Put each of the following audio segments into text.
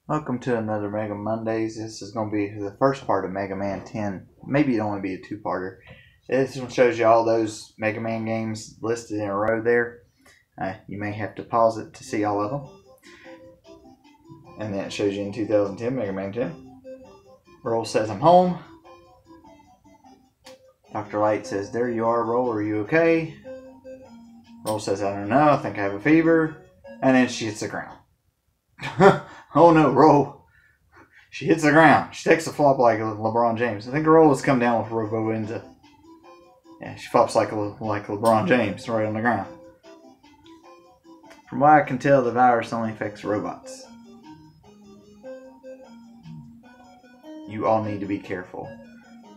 Welcome to another Mega Mondays. This is going to be the first part of Mega Man 10. Maybe it'll only be a two-parter. This one shows you all those Mega Man games listed in a row there. You may have to pause it to see all of them. And then it shows you in 2010, Mega Man 10. Roll says, I'm home. Dr. Light says, there you are, Roll, are you okay? Roll says, I don't know, I think I have a fever. And then she hits the ground. Oh no, Roll. She hits the ground. She takes a flop like LeBron James. I think Roll has come down with Robo into. Yeah, she flops like LeBron James right on the ground. From what I can tell, the virus only affects robots. You all need to be careful.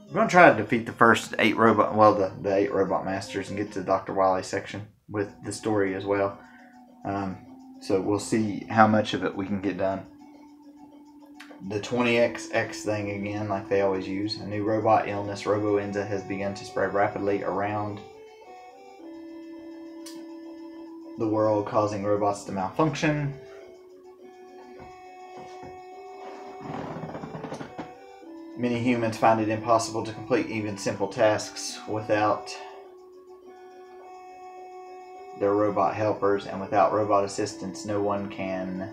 We're going to try to defeat the first 8 robot, well, the 8 robot masters and get to the Dr. Wily section with the story as well. So we'll see how much of it we can get done. The 20XX thing again, like they always use. A new robot illness, Robo-Enza, has begun to spread rapidly around the world, causing robots to malfunction. Many humans find it impossible to complete even simple tasks without their robot helpers, and without robot assistance, no one can.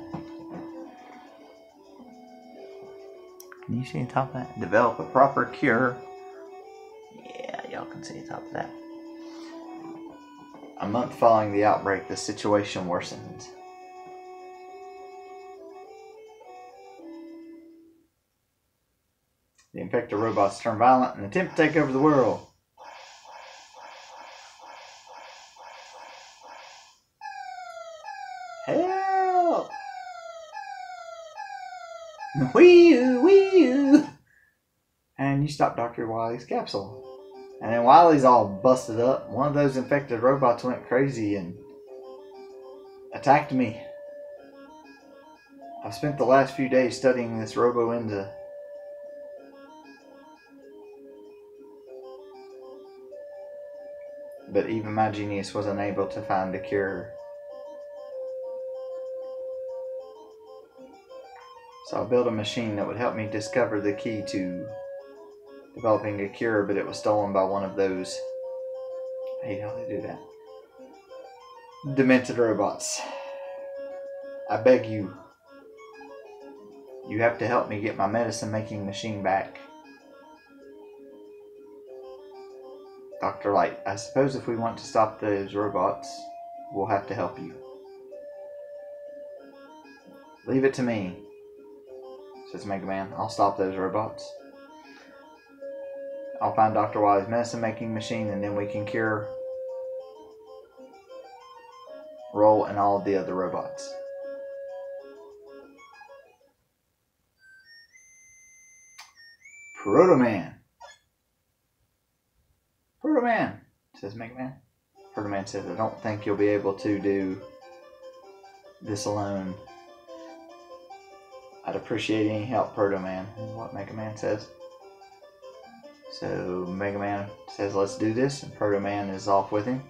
Can you see the top of that? Develop a proper cure. Yeah, y'all can see the top of that. A month following the outbreak, the situation worsened. The infected robots turn violent and attempt to take over the world. Help! Wee-oo! And you stop Dr. Wily's capsule. And then Wily's all busted up. One of those infected robots went crazy and attacked me. I've spent the last few days studying this Robo-Enza. But even my genius was unable to find a cure. So I built a machine that would help me discover the key to developing a cure, but it was stolen by one of those. I hate how they do that. Demented robots. I beg you. You have to help me get my medicine making machine back. Dr. Light, I suppose if we want to stop those robots, we'll have to help you. Leave it to me, says Mega Man. I'll stop those robots. I'll find Dr. Wily's medicine making machine, and then we can cure Roll and all of the other robots. Proto Man. Proto Man, says Mega Man. Proto Man says, I don't think you'll be able to do this alone. I'd appreciate any help, Proto Man, is what Mega Man says. So Mega Man says, let's do this, and Proto Man is off with him.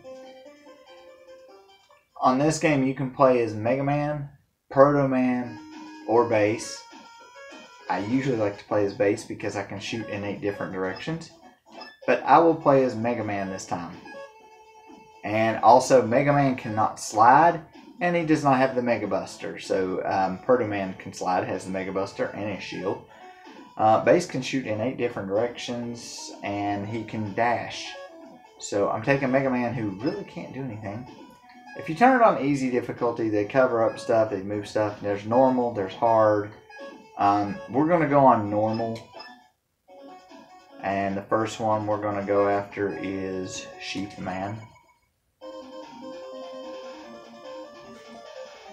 On this game, you can play as Mega Man, Proto Man, or Bass. I usually like to play as Bass because I can shoot in 8 different directions. But I will play as Mega Man this time. And also, Mega Man cannot slide, and he does not have the Mega Buster. So, Proto Man can slide, has the Mega Buster and his shield. Bass can shoot in 8 different directions, and he can dash. So, I'm taking Mega Man, who really can't do anything. If you turn it on easy difficulty, they cover up stuff, they move stuff. There's normal, there's hard. We're going to go on normal. And the first one we're going to go after is Sheep Man.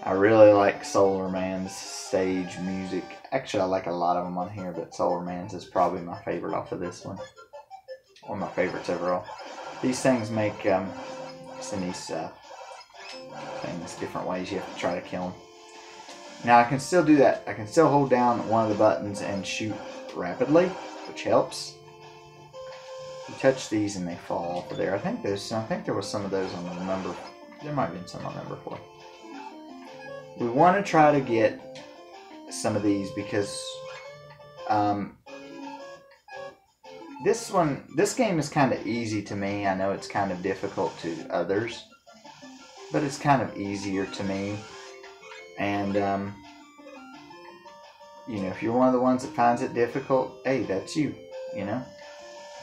I really like Solar Man's stage music. Actually, I like a lot of them on here, but Solar Man's is probably my favorite off of this one. One of my favorites overall. These things make, in these things, different ways you have to try to kill them. Now, I can still do that. I can still hold down one of the buttons and shoot rapidly, which helps. You touch these and they fall off of there. I think there was some of those on the number. There might have been some on number 4. We want to try to get some of these because this game is kind of easy to me. I know it's kind of difficult to others, but it's kind of easier to me. And you know, if you're one of the ones that finds it difficult, hey, that's you. You know,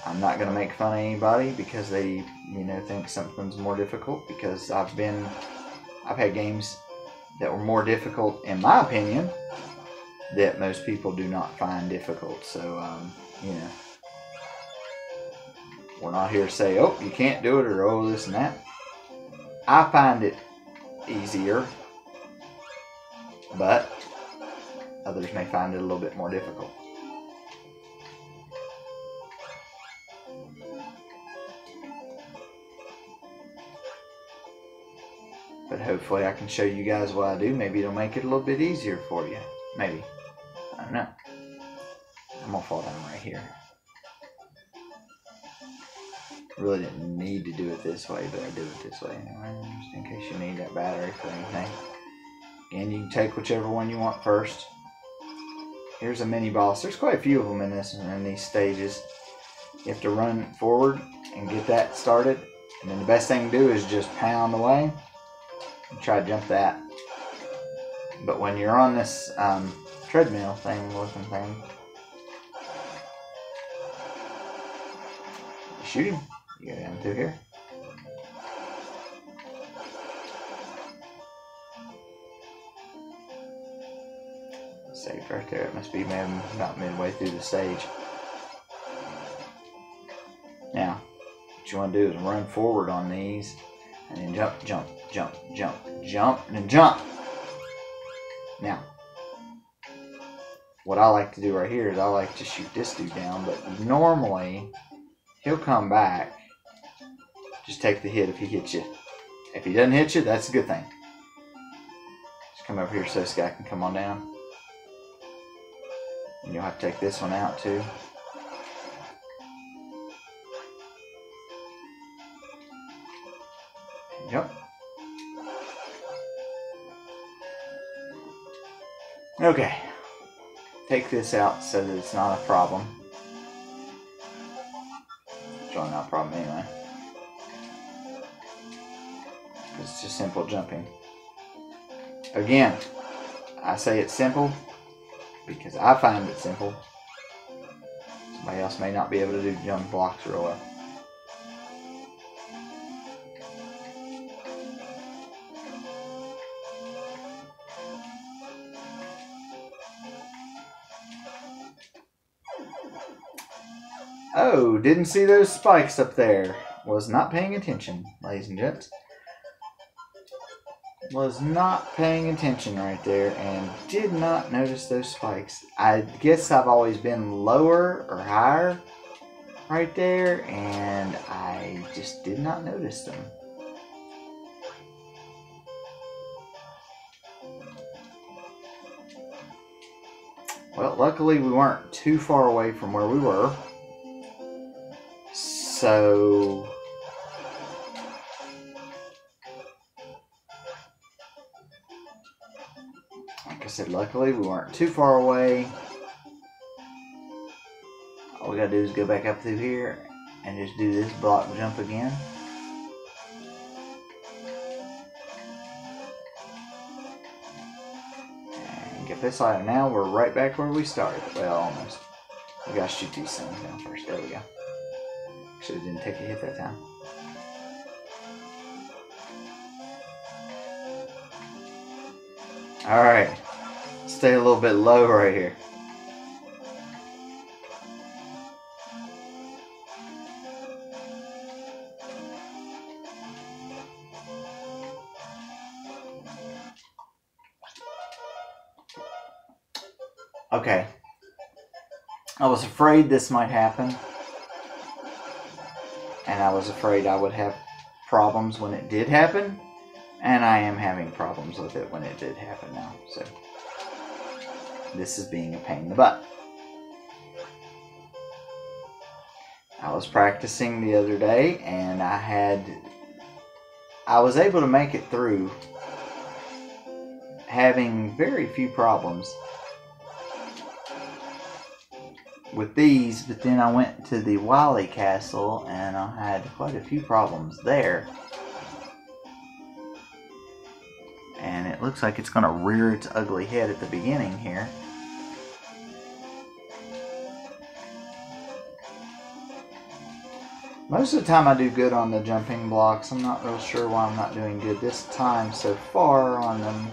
I'm not gonna make fun of anybody because they, you know, think something's more difficult, because I've had games that were more difficult, in my opinion, that most people do not find difficult. So, you know, we're not here to say, oh, you can't do it, or oh, this and that. I find it easier, but others may find it a little bit more difficult. But hopefully I can show you guys what I do. Maybe it'll make it a little bit easier for you. Maybe. I don't know. I'm going to fall down right here. Really didn't need to do it this way, but I do it this way anyway, just in case you need that battery for anything. Again, you can take whichever one you want first. Here's a mini boss. There's quite a few of them in these stages. You have to run forward and get that started, and then the best thing to do is just pound away and try to jump that. But when you're on this treadmill looking thing, you shoot him. You go down through here. Saved right there. It must be about midway through the stage. Now, what you want to do is run forward on these, and then jump, jump, jump, jump, jump, and then jump. Now, what I like to do right here is I like to shoot this dude down, but normally he'll come back. Just take the hit if he hits you. If he doesn't hit you, that's a good thing. Just come over here so this guy can come on down. And you'll have to take this one out too. Yep. Okay. Take this out so that it's not a problem. It's really not a problem anyway. It's just simple jumping. Again, I say it's simple because I find it simple. Somebody else may not be able to do jump blocks real well. Oh, didn't see those spikes up there. Was not paying attention, ladies and gents. Was not paying attention right there and did not notice those spikes. I guess I've always been lower or higher right there, and I just did not notice them. Well, luckily we weren't too far away from where we were. So like I said, luckily we weren't too far away. All we gotta do is go back up through here and just do this block jump again. And get this item. Now we're right back where we started. Well, almost. We gotta shoot these things down first. There we go. Actually, didn't take a hit that time. Alright. Stay a little bit low right here. Okay. I was afraid this might happen. And I was afraid I would have problems when it did happen. And I am having problems with it when it did happen now. So this is being a pain in the butt. I was practicing the other day and I was able to make it through having very few problems. with these, but then I went to the Wily Castle and I had quite a few problems there. And it looks like it's going to rear its ugly head at the beginning here. Most of the time I do good on the jumping blocks. I'm not real sure why I'm not doing good this time so far on them.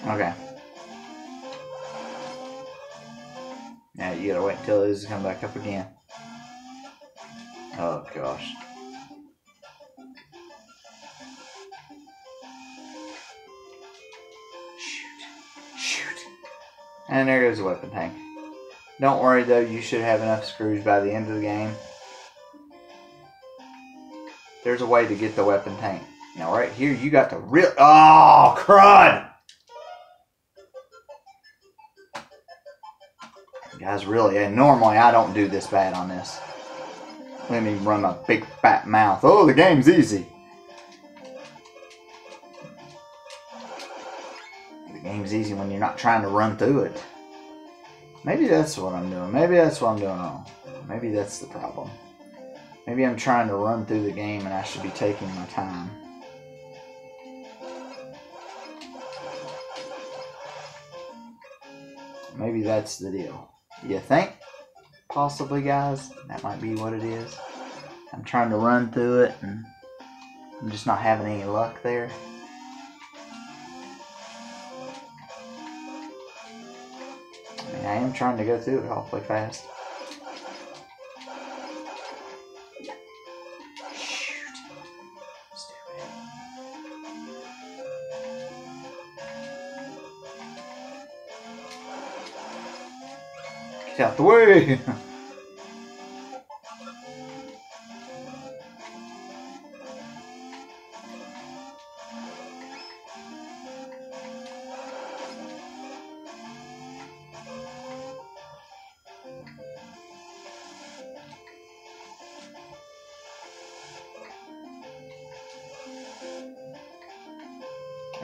Okay. Now you gotta wait until this comes back up again. Oh gosh. Shoot. And there goes the weapon tank. Don't worry though, you should have enough screws by the end of the game. There's a way to get the weapon tank. Now right here you got the real... Oh, crud! Guys, really, and normally I don't do this bad on this. Let me run my big fat mouth. Oh, the game's easy. The game's easy when you're not trying to run through it. Maybe that's what I'm doing. Maybe that's what I'm doing wrong. Maybe that's the problem. Maybe I'm trying to run through the game and I should be taking my time. Maybe that's the deal. You think? Possibly, guys. That might be what it is. I'm trying to run through it and I'm just not having any luck there. I mean, I am trying to go through it awfully fast. Shoot. Stupid. Get out the way!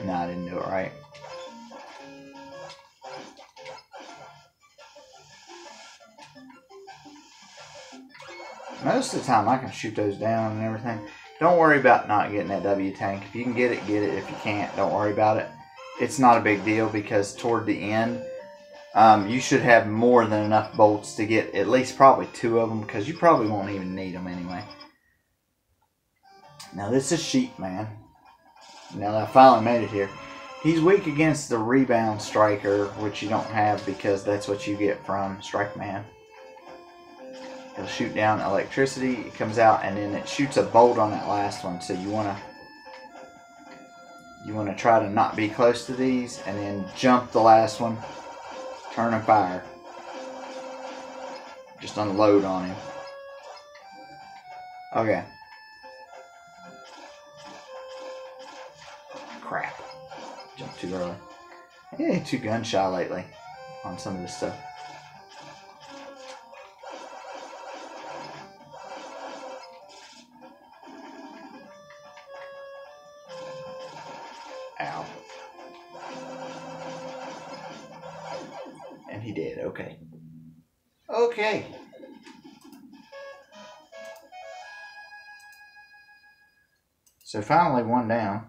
No, I didn't do it right. Most of the time I can shoot those down and everything. Don't worry about not getting that W tank. If you can get it, get it. If you can't, don't worry about it. It's not a big deal because toward the end, you should have more than enough bolts to get at least probably 2 of them because you probably won't even need them anyway. Now this is Sheep Man. Now that I finally made it here. He's weak against the rebound striker, which you don't have because that's what you get from Strike Man. He'll shoot down electricity, it comes out, and then it shoots a bolt on that last one. So you wanna try to not be close to these, and then jump the last one, turn and fire. Just unload on him. Okay. Crap. Jumped too early. I ain't too gun shy lately on some of this stuff. Ow. And he did. Okay. Okay. So finally one down.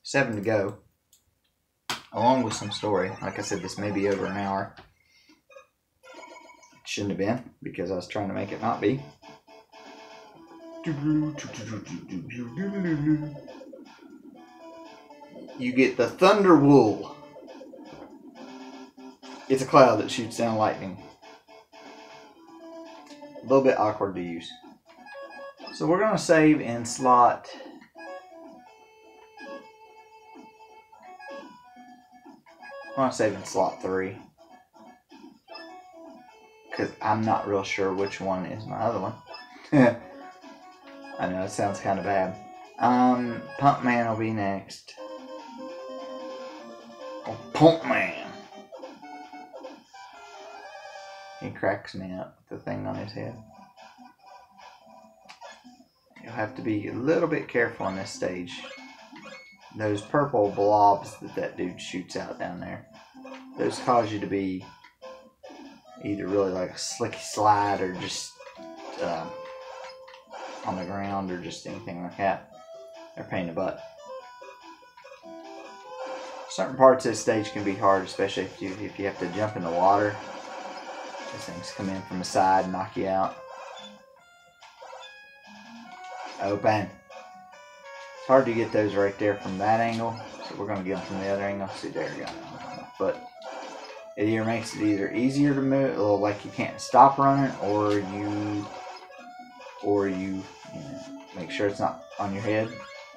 7 to go. Along with some story. Like I said, this may be over an hour. It shouldn't have been because I was trying to make it not be. You get the Thunder Wool. It's a cloud that shoots down lightning. A little bit awkward to use. So we're going to save in slot... I'm going to save in slot 3. because I'm not real sure which one is my other one. I know it sounds kind of bad. Pump Man will be next. Oh, Pump Man. He cracks me up with the thing on his head. You'll have to be a little bit careful on this stage. Those purple blobs that dude shoots out down there, those cause you to be either really like a slicky slide or just on the ground or just anything like that. They're a pain in the butt. Certain parts of this stage can be hard, especially if you have to jump in the water. These things come in from the side and knock you out. Open. It's hard to get those right there from that angle, so we're going to get them from the other angle. See, there we go. But it either makes it easier to move, or like you can't stop running, or you know, make sure it's not on your head.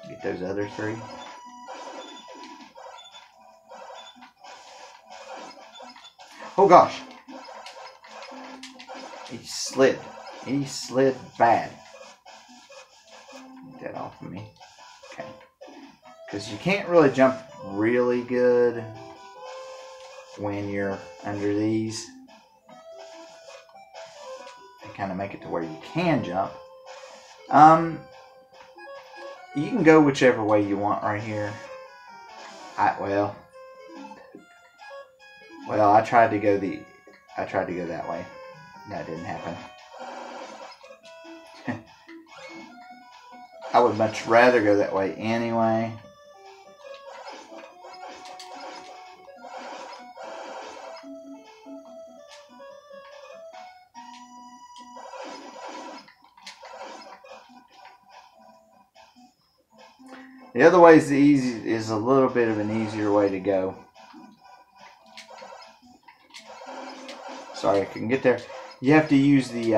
Get those other three. Oh gosh. He slid. He slid bad. Get that off of me. Okay. Because you can't really jump really good when you're under these. They kind of make it to where you can jump. You can go whichever way you want right here. Well, I tried to go that way. That didn't happen. I would much rather go that way anyway. The other way is a little bit of an easier way to go. Sorry, I couldn't get there. You have to use the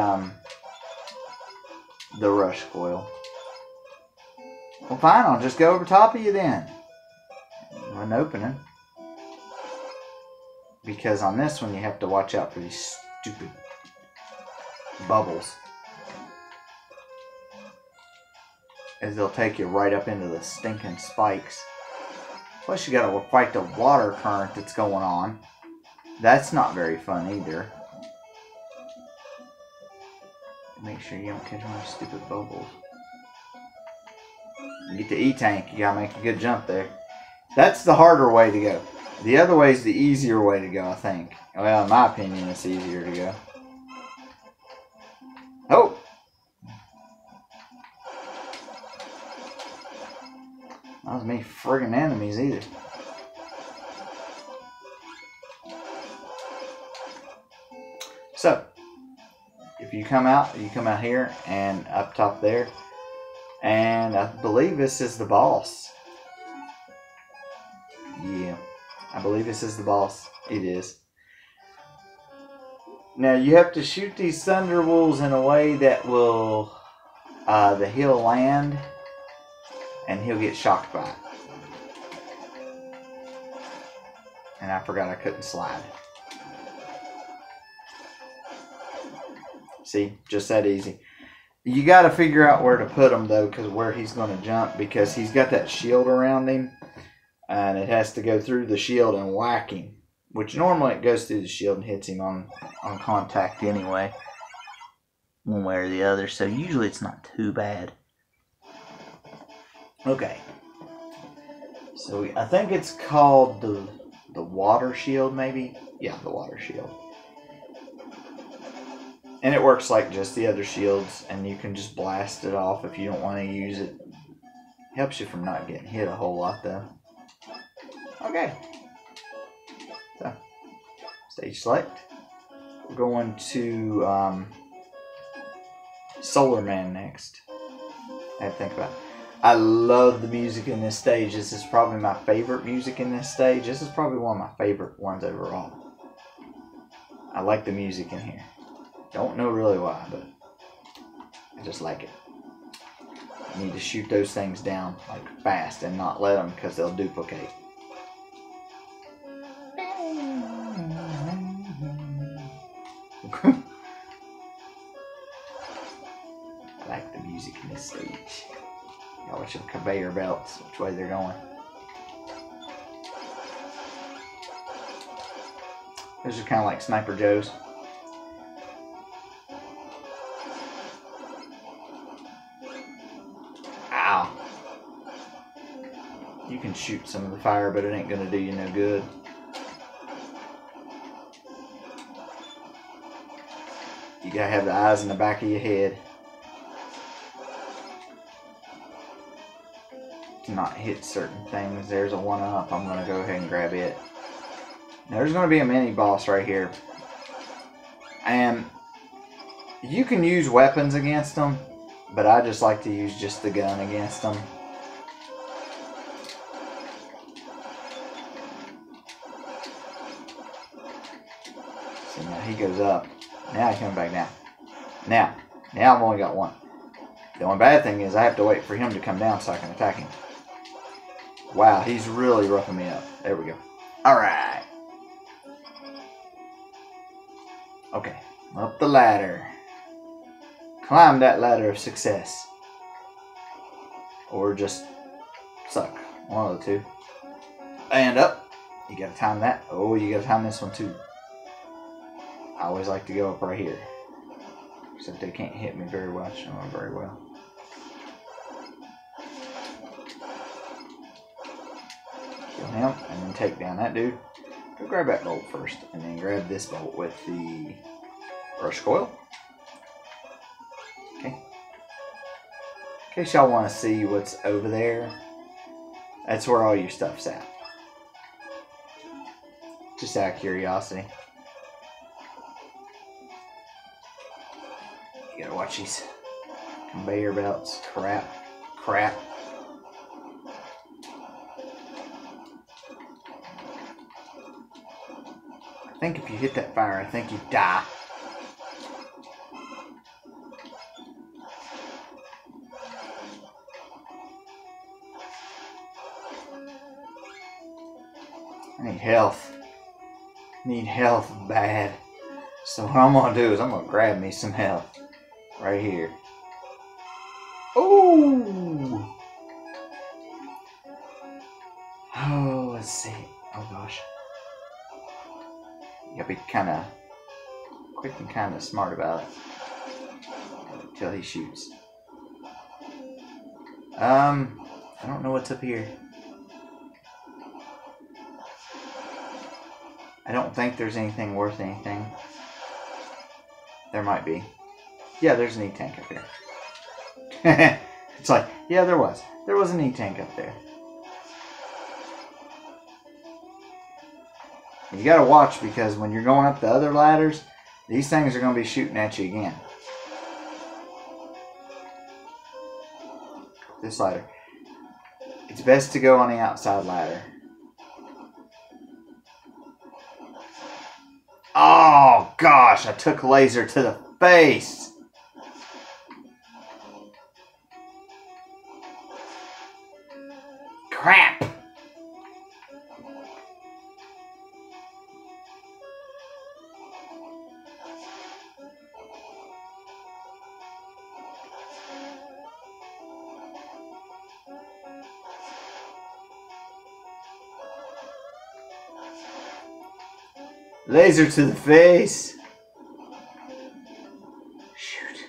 rush coil. Well, fine, I'll just go over top of you then. An opening. Because on this one, you have to watch out for these stupid bubbles, as they'll take you right up into the stinking spikes. Plus, you gotta fight the water current that's going on. That's not very fun either. Make sure you don't catch one of these stupid bubbles. You get the E-tank, you gotta make a good jump there. That's the harder way to go. The other way is the easier way to go, I think. Well, in my opinion, it's easier to go. Oh! Not as many friggin' enemies either. So, if you come out here and up top there, and I believe this is the boss. Yeah, I believe this is the boss. It is. Now you have to shoot these Thunderwolves in a way that will, that he'll land, and he'll get shocked by it. And I forgot I couldn't slide. See, just that easy. You got to figure out where to put him though, because where he's going to jump, because he's got that shield around him, and it has to go through the shield and whack him. Which normally it goes through the shield and hits him on contact anyway, one way or the other. So usually it's not too bad. Okay. So I think it's called the water shield, maybe. Yeah, the water shield. And it works like just the other shields, and you can just blast it off if you don't want to use it. Helps you from not getting hit a whole lot, though. Okay. So, stage select. We're going to Solar Man next. I have to think about it. I love the music in this stage. This is probably my favorite music in this stage. This is probably one of my favorite ones overall. I like the music in here. Don't know really why, but I just like it. You need to shoot those things down like fast and not let them, because they'll duplicate. music in this stage. Y'all watch them conveyor belts, which way they're going. Those are kind of like Sniper Joe's. Ow. You can shoot some of the fire, but it ain't gonna do you no good. You gotta have the eyes in the back of your head to not hit certain things. There's a 1-up. I'm gonna go ahead and grab it. Now, there's gonna be a mini boss right here, and you can use weapons against them, but I just like to use just the gun against them. See, now he goes up. Now he's coming back down. Now I've only got one. The only bad thing is I have to wait for him to come down so I can attack him. Wow, he's really roughing me up. There we go. Alright. Okay, up the ladder. Climb that ladder of success. Or just suck. One of the two. And up. You gotta time that. Oh, you gotta time this one too. I always like to go up right here. Except they can't hit me very well. Show them very well. Kill him and then take down that dude. Go grab that bolt first, and then grab this bolt with the brush coil. Okay. In case y'all want to see what's over there, that's where all your stuff's at. Just out of curiosity. You gotta watch these conveyor belts. Crap. I think if you hit that fire, I think you die. I need health. Need health bad. So what I'm gonna do is I'm gonna grab me some health. Right here. Oh! Oh, let's see. Oh gosh. You gotta be kind of quick and kind of smart about it until he shoots. I don't know what's up here. I don't think there's anything worth anything. There might be. Yeah, there's an E-tank up there. It's like, yeah, there was. There was an E-tank up there. You gotta watch, because when you're going up the other ladders, these things are gonna be shooting at you again. This ladder. It's best to go on the outside ladder. Oh gosh, I took laser to the face. Crap. Laser to the face. Shoot.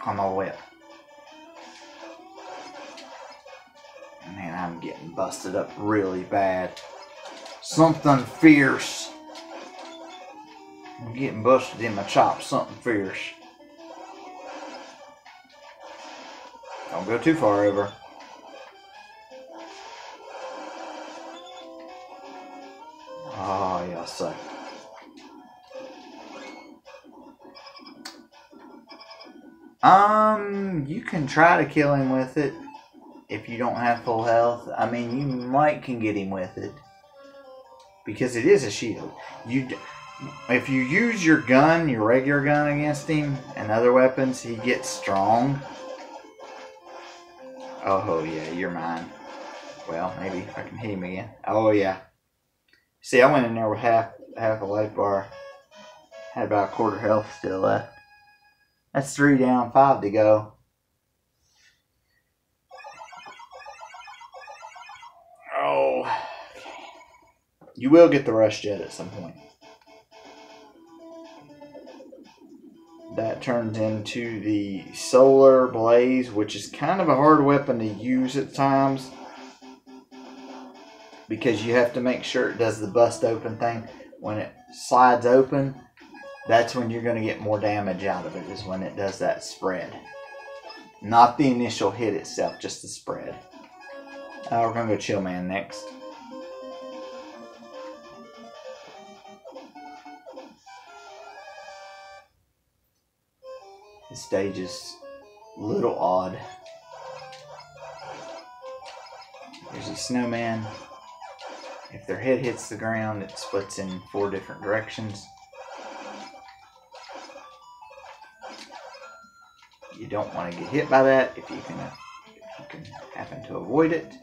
On the way up. Man, I'm getting busted up really bad. Something fierce. I'm getting busted in my chops. Something fierce. Don't go too far over. Oh, y'all suck. You can try to kill him with it if you don't have full health. I mean, you might can get him with it because it is a shield. If you use your gun, your regular gun against him and other weapons, he gets strong. Oh yeah, you're mine. Well, maybe if I can hit him again. Oh yeah. See, I went in there with half a life bar. Had about a quarter health still left. That's 3 down, 5 to go. Oh. You will get the rush jet at some point. That turns into the Solar Blaze, which is kind of a hard weapon to use at times, because you have to make sure it does the bust open thing. When it slides open, that's when you're going to get more damage out of it, is when it does that spread. Not the initial hit itself, just the spread. We're going to go Chill Man next. The stage is a little odd. There's a snowman. If their head hits the ground, it splits in 4 different directions. You don't want to get hit by that if you can happen to avoid it.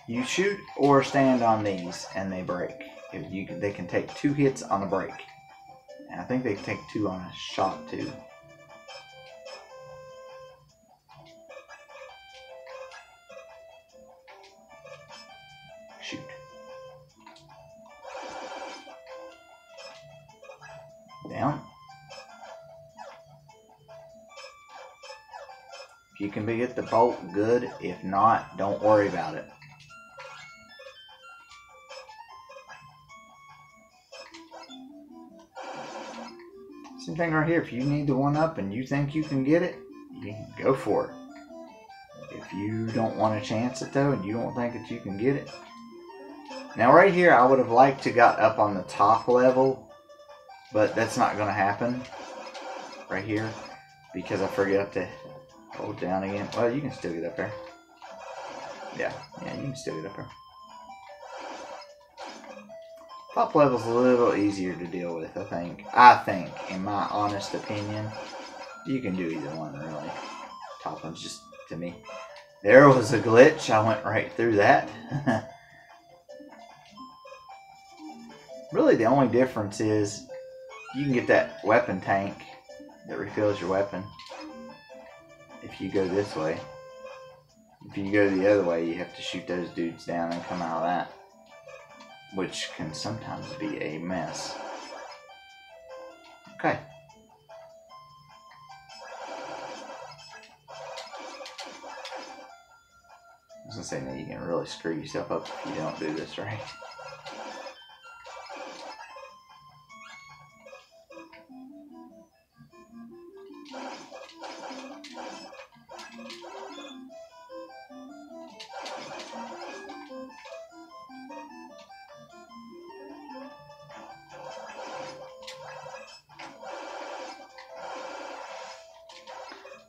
You shoot or stand on these and they break. They can take 2 hits on a break. And I think they can take 2 on a shot too. Shoot. Down. If you can get the bolt, good. If not, don't worry about it. Same thing right here. If you need the 1-up and you think you can get it, you can go for it. If you don't want to chance it though, and you don't think that you can get it. Now right here, I would have liked to got up on the top level, but that's not going to happen right here because I forgot to hold down again. Well, you can still get up there. Yeah, you can still get up there. Top level's a little easier to deal with, I think. In my honest opinion. You can do either one, really. Top one's just, to me. There was a glitch. I went right through that. Really, the only difference is you can get that weapon tank that refills your weapon if you go this way. If you go the other way, you have to shoot those dudes down and come out of that, which can sometimes be a mess. Okay. I was gonna say that you can really screw yourself up if you don't do this right.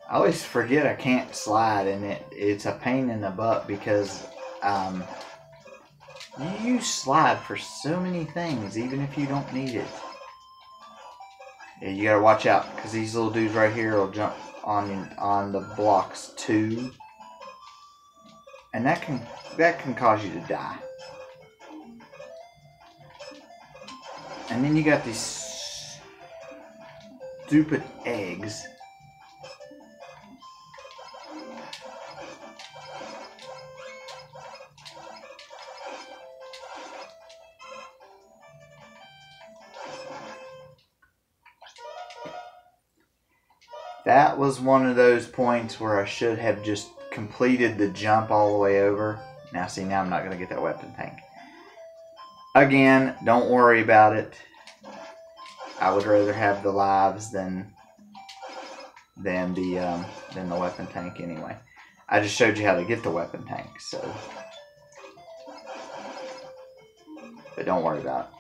I always forget I can't slide, and it's a pain in the butt because you use slide for so many things, even if you don't need it. Yeah, you gotta watch out because these little dudes right here will jump on the blocks too, and that can cause you to die. And then you got these stupid eggs. That was one of those points where I should have just completed the jump all the way over. Now see, now I'm not going to get that weapon tank. Again, don't worry about it. I would rather have the lives than the weapon tank anyway. I just showed you how to get the weapon tank, so. But don't worry about it.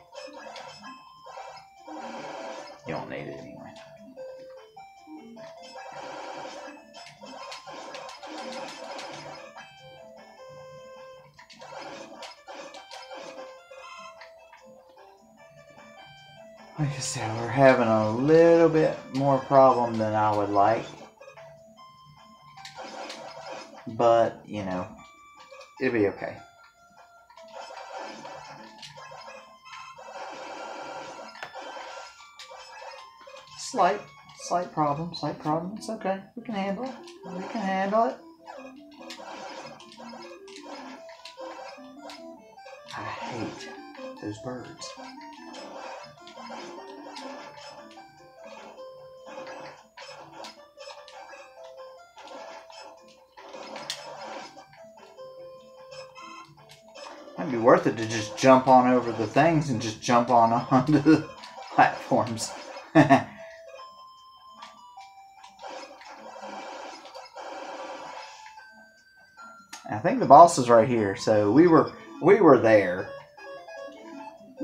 You don't need it anyway. Like I said, we're having a little bit more problem than I would like. But, you know, it'll be okay. Slight problem. It's okay. We can handle it. I hate those birds. Might be worth it to just jump on over the things and just jump onto the platforms. I think the boss is right here, so we were there.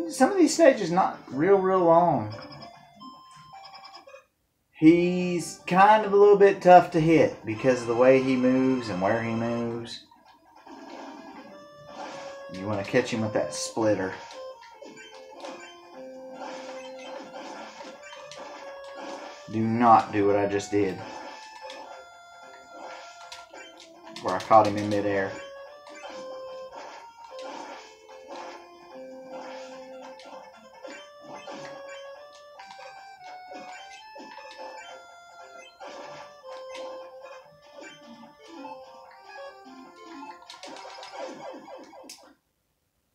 Some of these stages not real long. He's kind of a little bit tough to hit because of the way he moves and where he moves. You want to catch him with that splitter. Do not do what I just did, where I caught him in midair.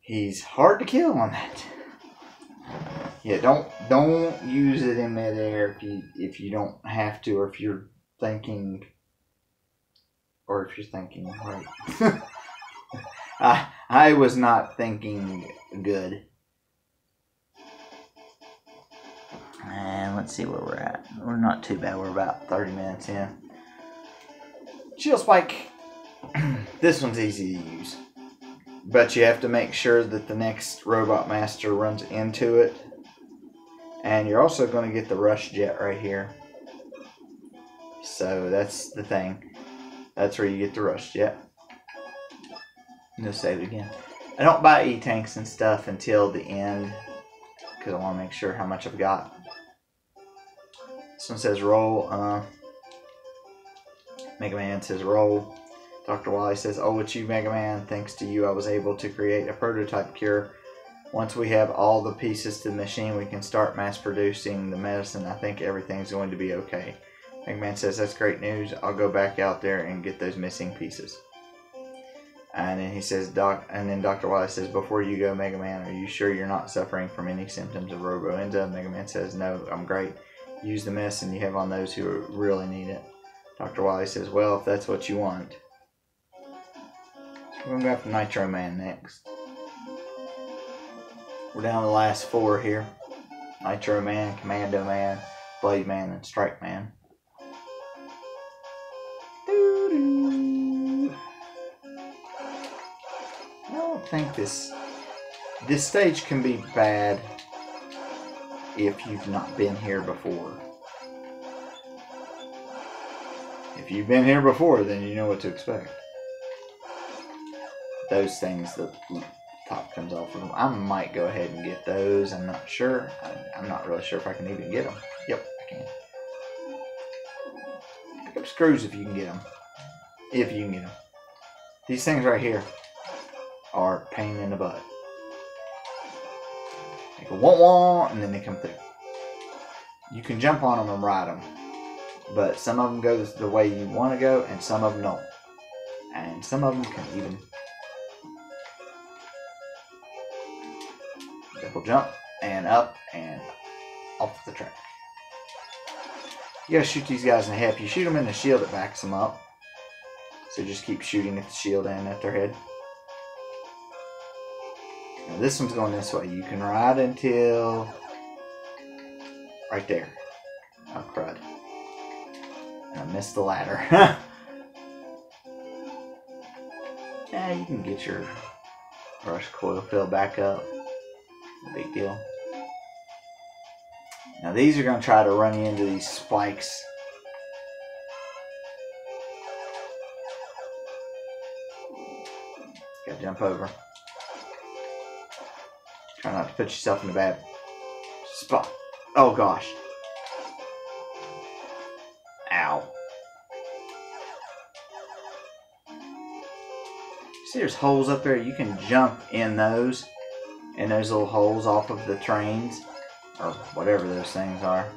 He's hard to kill on that. Yeah, don't use it in midair if you don't have to, or if you're thinking right. I was not thinking good. And let's see where we're at. We're not too bad. We're about 30 minutes in. Shield Spike. This one's easy to use. But you have to make sure that the next Robot Master runs into it. And you're also going to get the Rush Jet right here. So that's the thing. That's where you get the Rush Jet. No save again. I don't buy E-Tanks and stuff until the end, because I want to make sure how much I've got. This one says roll. Mega Man says roll. Dr. Wily says, oh, it's you, Mega Man. Thanks to you, I was able to create a prototype cure. Once we have all the pieces to the machine, we can start mass producing the medicine. I think everything's going to be okay. Mega Man says, that's great news. I'll go back out there and get those missing pieces. And then he says, and then Dr. Wily says, before you go, Mega Man, are you sure you're not suffering from any symptoms of Robo-Enza? Mega Man says, no, I'm great. Use the medicine you have on those who really need it. Dr. Wily says, well, if that's what you want. We're going to go after Nitro Man next. We're down to the last four here. Nitro Man, Commando Man, Blade Man, and Strike Man. Doo-doo. I don't think this stage can be bad if you've not been here before. If you've been here before, then you know what to expect. Those things, the top comes off of them. I might go ahead and get those. I'm not sure. I'm not really sure if I can even get them. Yep, I can. Pick up screws if you can get them. If you can get them. These things right here are a pain in the butt. They go wah-wah, and then they come through. You can jump on them and ride them. But some of them go the way you want to go, and some of them don't. And some of them can even double jump and up and off the track. You gotta shoot these guys in the head. If you shoot them in the shield, it backs them up. So just keep shooting at the shield and at their head. Now this one's going this way. You can ride until right there. Oh crud. And I missed the ladder. Yeah, you can get your rush coil fill back up. No big deal. Now these are going to try to run you into these spikes. Gotta jump over. Try not to put yourself in a bad spot. Oh gosh. Ow. See there's holes up there? You can jump in those little holes off of the trains. Or whatever those things are.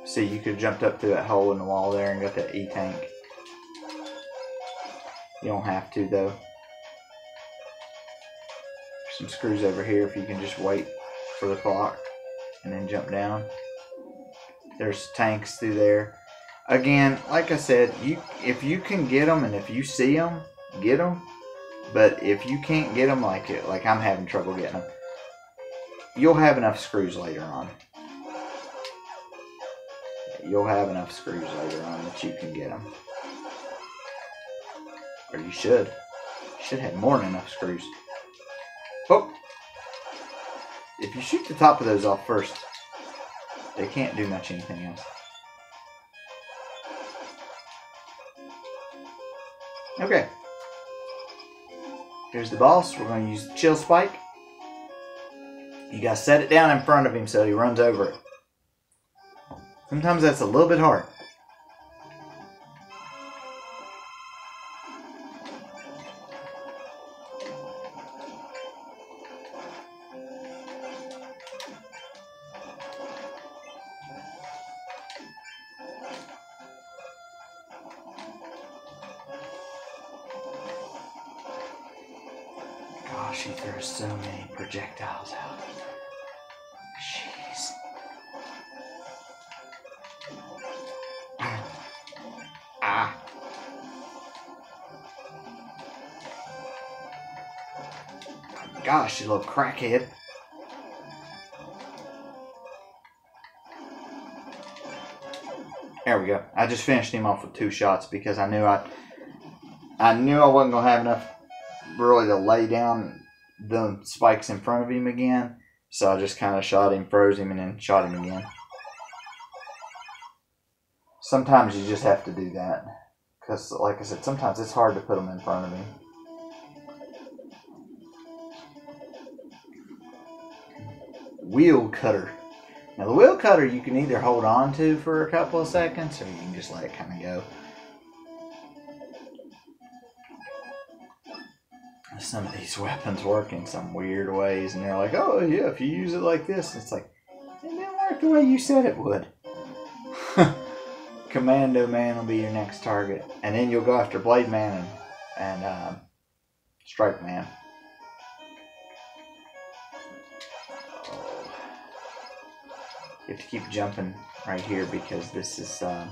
See, you could have jumped up through that hole in the wall there and got that E-tank. You don't have to, though. Some screws over here if you can just wait for the clock and then jump down. There's tanks through there. Again, like I said, if you can get them and if you see them, get them. But if you can't get them, like I'm having trouble getting them, you'll have enough screws later on. You'll have enough screws later on that you can get them. Or you should. You should have more than enough screws. Oh! If you shoot the top of those off first, they can't do much anything else. Okay. Here's the boss. We're going to use the chill spike. You got to set it down in front of him so he runs over it. Sometimes that's a little bit hard. Gosh, he throws so many projectiles out. Jeez. Ah. Gosh, you little crackhead. There we go. I just finished him off with 2 shots because I knew I wasn't gonna have enough really to lay down the spikes in front of him again. So I just kind of shot him, froze him, and then shot him again. Sometimes you just have to do that. Because, like I said, sometimes it's hard to put them in front of him. Wheel cutter. Now the wheel cutter you can either hold on to for a couple of seconds or you can just let it kind of go. Some of these weapons work in some weird ways and they're like, oh yeah, if you use it like this, it's like, it didn't work the way you said it would. Commando Man will be your next target. And then you'll go after Blade Man and Strike Man. You have to keep jumping right here because this is that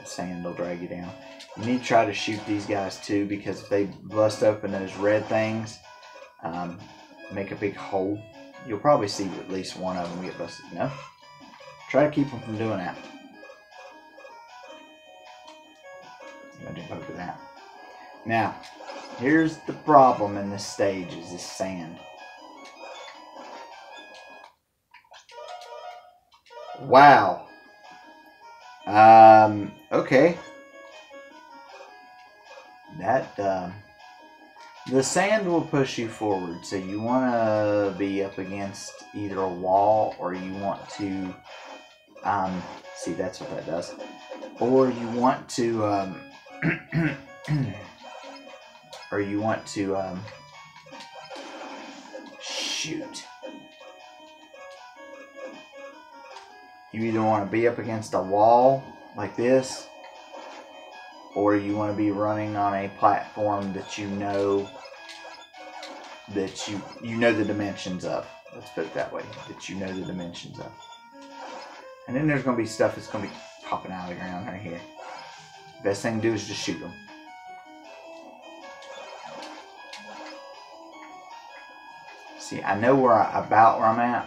sand will drag you down. You need to try to shoot these guys too because if they bust open those red things, make a big hole, you'll probably see at least one of them get busted. No? Try to keep them from doing that. I'm going to jump over that. Now, here's the problem in this stage is this sand. Wow. Okay. That, the sand will push you forward, so you want to be up against either a wall or you want to, see, that's what that does. Or you want to, shoot. You either want to be up against a wall like this, or you want to be running on a platform that you know the dimensions of. Let's put it that way, that you know the dimensions of. And then there's going to be stuff that's going to be popping out of the ground right here. Best thing to do is just shoot them. See, I know about where I'm at.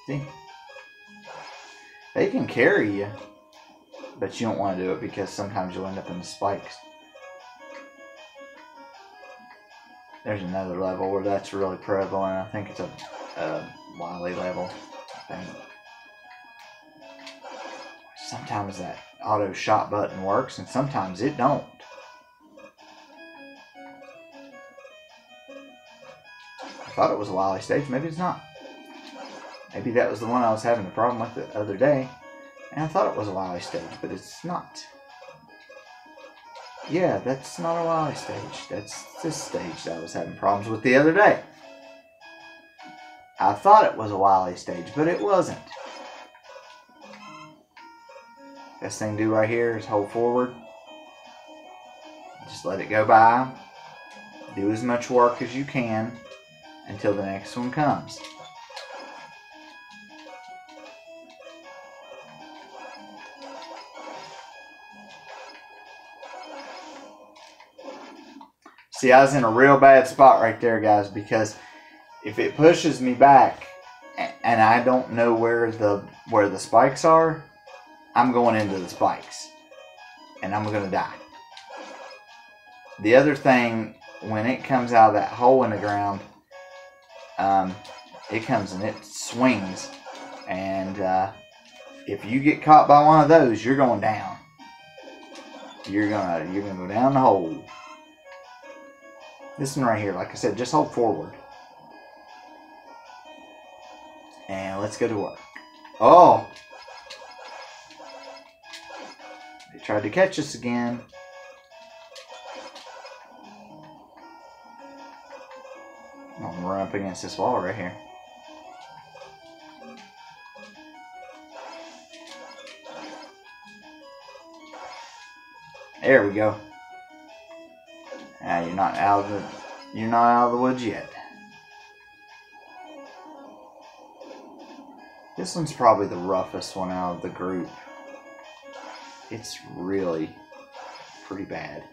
See? They can carry you, but you don't want to do it because sometimes you'll end up in the spikes. There's another level where that's really prevalent. I think it's a Wily level, I think. Sometimes that auto shot button works and sometimes it don't. I thought it was a Wily stage, maybe it's not. Maybe that was the one I was having a problem with the other day. And I thought it was a Wily stage, but it's not. Yeah, that's not a Wily stage. That's this stage that I was having problems with the other day. I thought it was a Wily stage, but it wasn't. Best thing to do right here is hold forward. Just let it go by. Do as much work as you can until the next one comes. See, I was in a real bad spot right there, guys, because if it pushes me back and I don't know where the spikes are, I'm going into the spikes and I'm going to die. The other thing, when it comes out of that hole in the ground, it comes and it swings, and if you get caught by one of those, you're going down. You're gonna go down the hole. This one right here, like I said, just hold forward. And let's go to work. Oh! They tried to catch us again. I'm gonna run up against this wall right here. There we go. You're not out of the woods yet. This one's probably the roughest one out of the group. It's really pretty bad.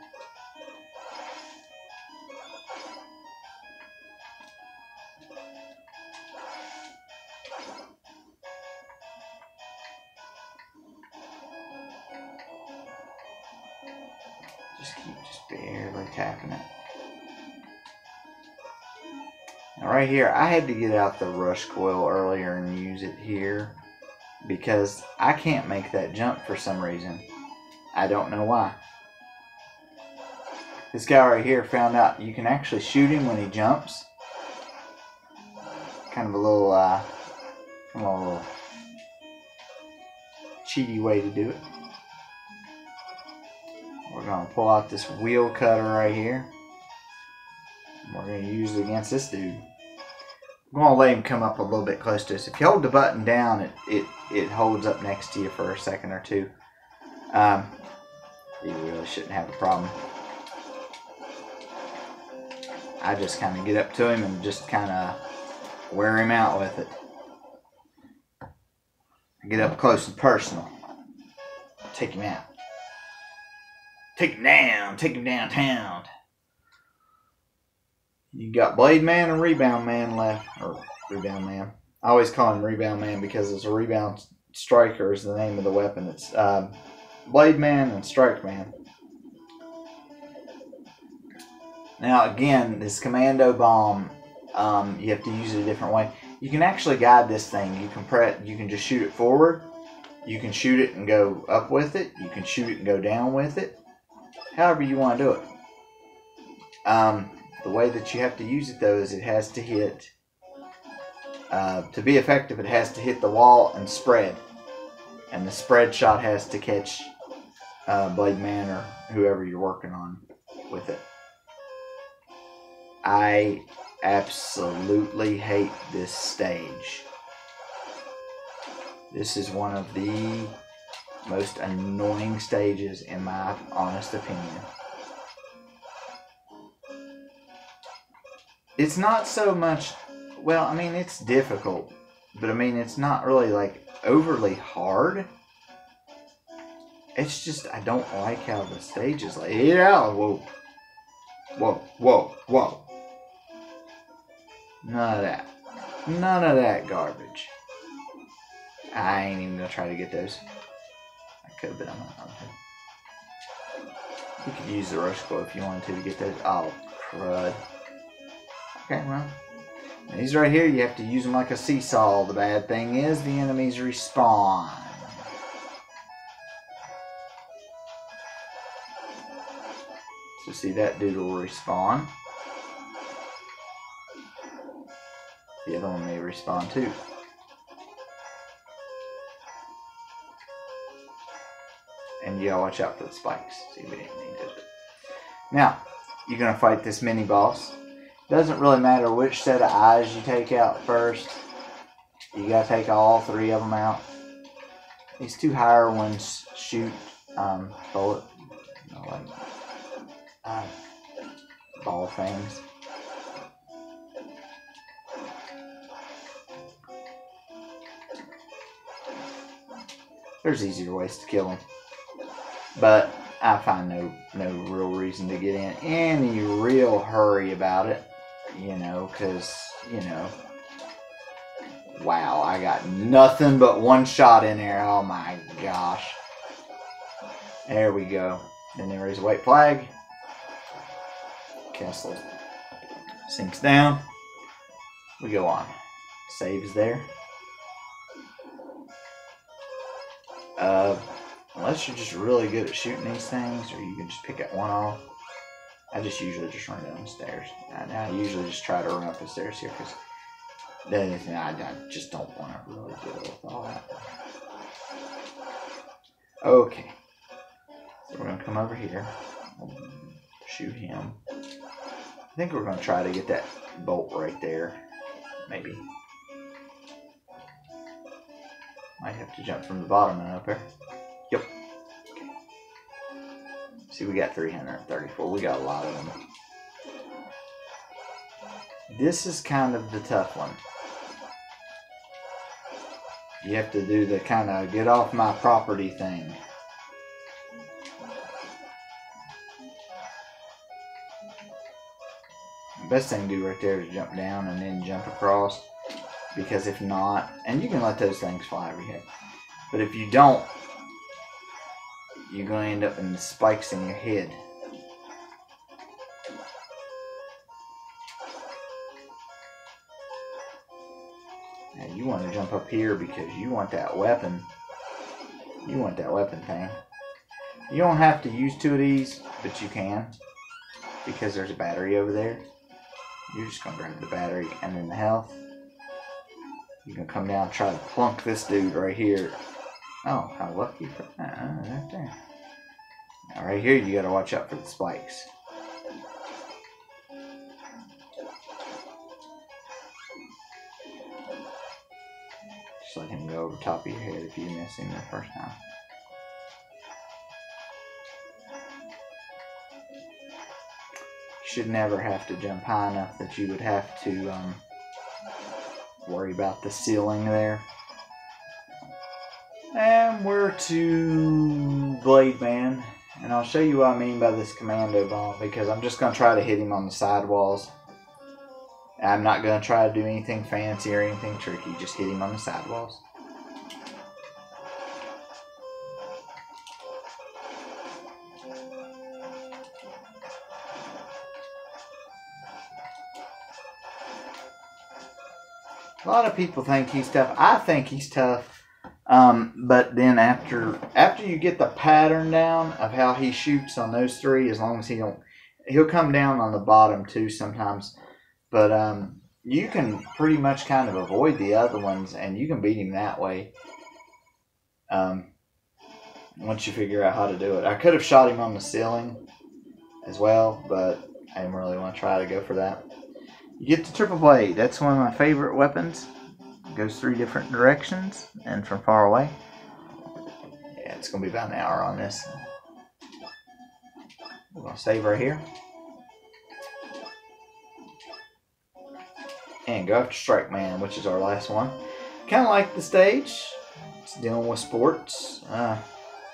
Just barely tapping it. Now right here, I had to get out the rush coil earlier and use it here because I can't make that jump for some reason. I don't know why. This guy right here found out you can actually shoot him when he jumps. Kind of a little cheaty way to do it. We're going to pull out this wheel cutter right here. We're going to use it against this dude. I'm going to let him come up a little bit close to us. If you hold the button down, it holds up next to you for a second or two. You really shouldn't have a problem. I just kind of get up to him and just kind of wear him out with it. I get up close and personal. Take him out. Take him down. Take him downtown. You got Blade Man and Rebound Man left. Or Rebound Man. I always call him Rebound Man because it's a Rebound Striker is the name of the weapon. It's Blade Man and Strike Man. Now again, this commando bomb, you have to use it a different way. You can actually guide this thing. You can just shoot it forward. You can shoot it and go up with it. You can shoot it and go down with it. However you want to do it. The way that you have to use it though is it has to hit, to be effective, it has to hit the wall and spread. And the spread shot has to catch Blade Man or whoever you're working on with it. I absolutely hate this stage. This is one of the most annoying stages in my honest opinion. It's not so much, well, I mean, it's difficult, but I mean, it's not really like overly hard. It's just, I don't like how the stage is laid out. Whoa. Whoa, whoa, whoa. None of that. None of that garbage. I ain't even gonna try to get those. I could have been on that one. You could use the rush coil if you wanted to get those. Oh, crud. Okay, well. These right here, you have to use them like a seesaw. The bad thing is the enemies respawn. So see, that dude will respawn. The other one may respawn too. And you gotta watch out for the spikes. See, we didn't need those. Now, you're gonna fight this mini boss. Doesn't really matter which set of eyes you take out first. You gotta take all 3 of them out. These 2 higher ones shoot bullet, ball things. There's easier ways to kill them, but I find no real reason to get in any real hurry about it, because, wow, I got nothing but 1 shot in there. Oh my gosh. There we go. Then they raise a white flag. Castle sinks down. We go on. Saves there. Unless you're just really good at shooting these things, or you can just pick one off. I just usually just run down the stairs. I usually just try to run up the stairs here because I just don't want to really deal with all that. Okay. So we're going to come over here. Shoot him. I think we're going to try to get that bolt right there. Maybe. Might have to jump from the bottom and up there. Yep. Okay. See, we got 334. We got a lot of them. This is kind of the tough one. You have to do the kind of get off my property thing. The best thing to do right there is jump down and then jump across. Because if not, and you can let those things fly over here, but if you don't, you're going to end up in the spikes in your head. And you want to jump up here because you want that weapon. You want that weapon thing. You don't have to use 2 of these, but you can. Because there's a battery over there. You're just going to grab the battery and then the health. You can come down and try to plunk this dude right here. Oh, how lucky for that. Right there. Now right here, you got to watch out for the spikes. Just let him go over top of your head if you miss him the first time. You should never have to jump high enough that you would have to worry about the ceiling there. And we're to Blade Man. And I'll show you what I mean by this commando bomb, because I'm just going to try to hit him on the side walls. I'm not going to try to do anything fancy or anything tricky, just hit him on the side walls. A lot of people think he's tough. I think he's tough. But then after you get the pattern down of how he shoots on those 3, as long as he'll come down on the bottom too sometimes. But you can pretty much kind of avoid the other ones, and you can beat him that way. Once you figure out how to do it. I could have shot him on the ceiling as well, but I didn't really want to try to go for that. You get the triple blade. That's one of my favorite weapons. It goes 3 different directions and from far away. Yeah, it's going to be about an hour on this. We're going to save right here. And go after Strike Man, which is our last one. Kind of like the stage. It's dealing with sports.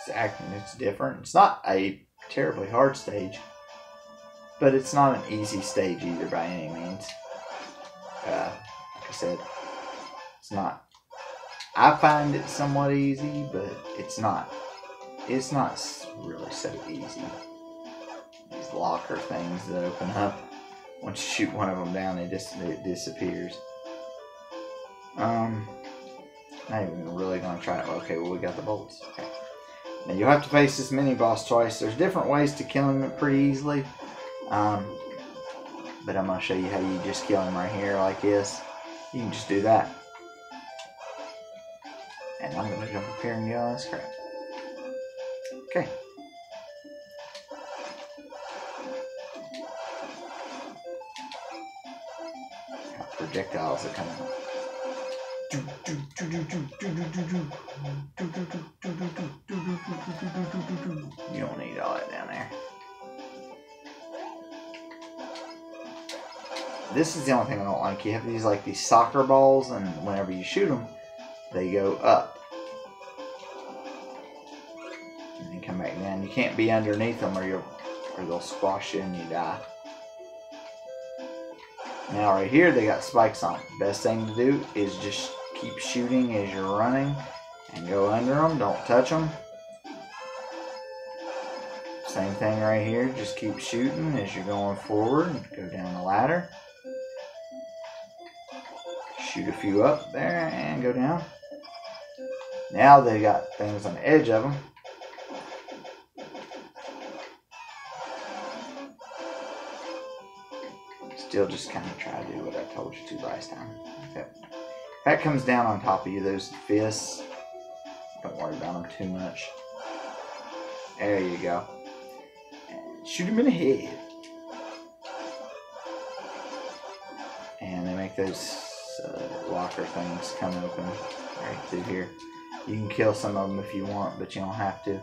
It's different. It's not a terribly hard stage. But it's not an easy stage either by any means. Like I said, it's not. I find it somewhat easy, but it's not. It's not really so easy. These locker things that open up. Once you shoot one of them down, it disappears. Not even really going to try it. Okay, well, we got the bolts. Okay. Now, you'll have to face this mini-boss twice. There's different ways to kill him pretty easily. But I'm going to show you how you just kill him right here like this. You can just do that. And I'm going to jump up here and get all this crap. Okay. projectiles that come out. You don't need all that down there. This is the only thing I don't like. You have these soccer balls, and whenever you shoot them, they go up. And then come back down. You can't be underneath them or they'll squash you and you die. Now right here they got spikes on it. Best thing to do is just keep shooting as you're running and go under them. Don't touch them. Same thing right here. Just keep shooting as you're going forward and go down the ladder. Shoot a few up there and go down. Now they got things on the edge of them. Still just kind of try to do what I told you to last time. Okay. If that comes down on top of you, those fists, don't worry about them too much. There you go. And shoot them in the head. And they make those locker things come open right through here. You can kill some of them if you want, but you don't have to.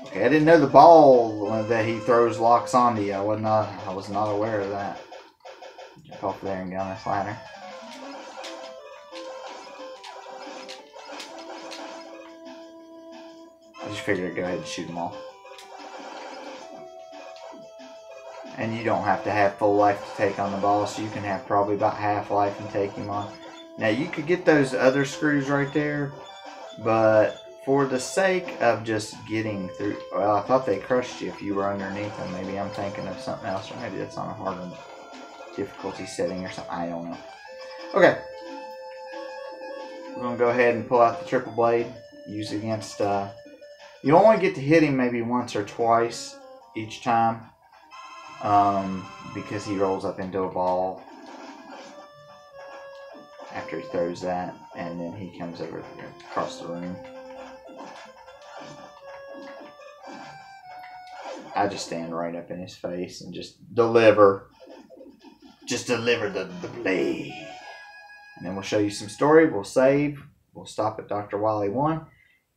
Okay, I didn't know the ball that he throws locks onto you. I was not aware of that. Jump off there and get on this ladder. I just figured I'd go ahead and shoot them all. And you don't have to have full life to take on the ball, so you can have probably about half life and take him on. Now you could get those other screws right there, but for the sake of just getting through, well, I thought they crushed you if you were underneath them. Maybe I'm thinking of something else, or maybe that's on a harder difficulty setting or something. I don't know. Okay. We're going to go ahead and pull out the triple blade. Use it against, you only get to hit him maybe once or twice each time, because he rolls up into a ball after he throws that, and then he comes over across the room. I just stand right up in his face and just deliver. Just deliver the blade. And then we'll show you some story. We'll save. We'll stop at Dr. Wily 1.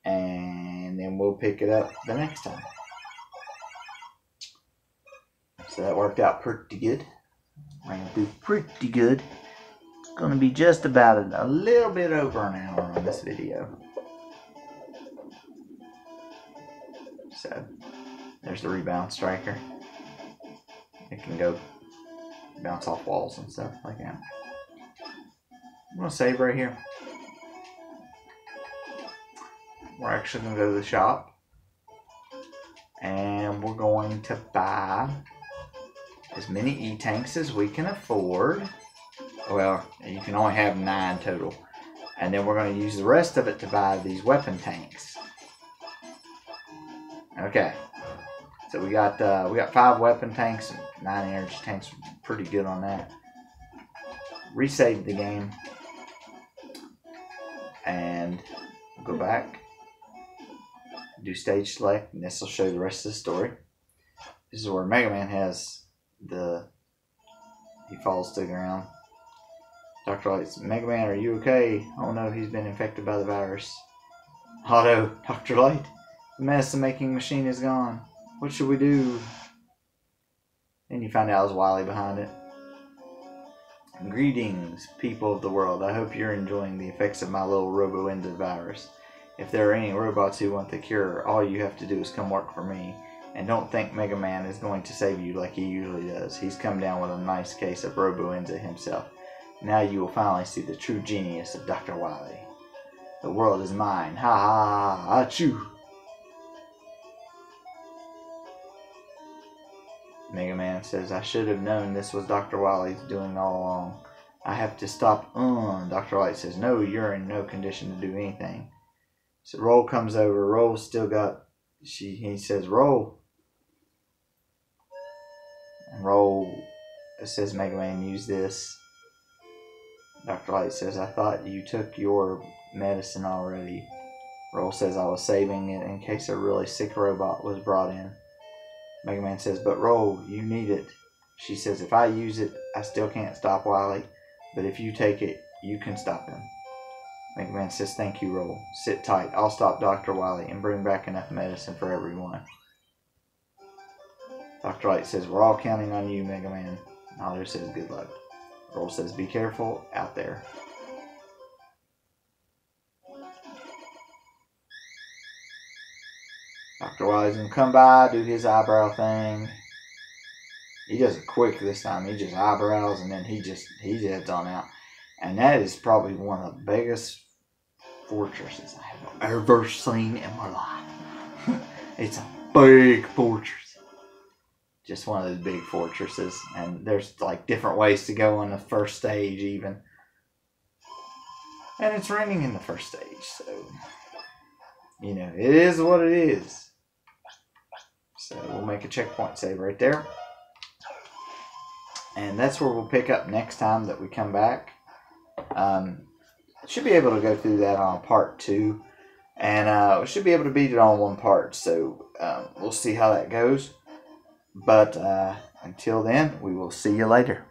And then we'll pick it up the next time. So that worked out pretty good. Ran through pretty good. It's going to be just about a little bit over an hour on this video. So there's the rebound striker. It can go bounce off walls and stuff like that. I'm going to save right here. We're actually going to go to the shop. And we're going to buy as many E-tanks as we can afford. Well, you can only have 9 total. And then we're going to use the rest of it to buy these weapon tanks. Okay. So we got 5 weapon tanks and 9 energy tanks. Pretty good on that. Resave the game. And we'll go back. Do stage select, and this will show the rest of the story. This is where Mega Man has he falls to the ground. Dr. Light's, Mega Man, are you okay? Oh no, he's been infected by the virus. Otto, Dr. Light, the medicine making machine is gone. What should we do? And you find out it was Wily behind it. Greetings, people of the world. I hope you're enjoying the effects of my little Robo-Enza virus. If there are any robots who want the cure, all you have to do is come work for me. And don't think Mega Man is going to save you like he usually does. He's come down with a nice case of Robo-Enza himself. Now you will finally see the true genius of Dr. Wily. The world is mine. Ha ha ha ha, achoo! Mega Man says, I should have known this was Dr. Wily's doing all along. I have to stop. Dr. Light says, no, you're in no condition to do anything. So Roll comes over. Roll's still got, he says, Roll. And Roll says, Mega Man, use this. Dr. Light says, I thought you took your medicine already. Roll says, I was saving it in case a really sick robot was brought in. Mega Man says, but Roll, you need it. She says, if I use it, I still can't stop Wily, but if you take it, you can stop him. Mega Man says, thank you, Roll. Sit tight. I'll stop Dr. Wily and bring back enough medicine for everyone. Dr. Light says, we're all counting on you, Mega Man. Nodder says, good luck. Roll says, be careful out there. Dr. Wily's gonna come by, do his eyebrow thing. He does it quick this time. He just eyebrows and then he heads on out. And that is probably one of the biggest fortresses I have ever seen in my life. It's a big fortress. Just one of those big fortresses. And there's like different ways to go on the first stage even. And it's raining in the first stage, so you know, it is what it is. So we'll make a checkpoint save right there. And that's where we'll pick up next time that we come back. Should be able to go through that on part 2. And we should be able to beat it on one part. So we'll see how that goes. But until then, we will see you later.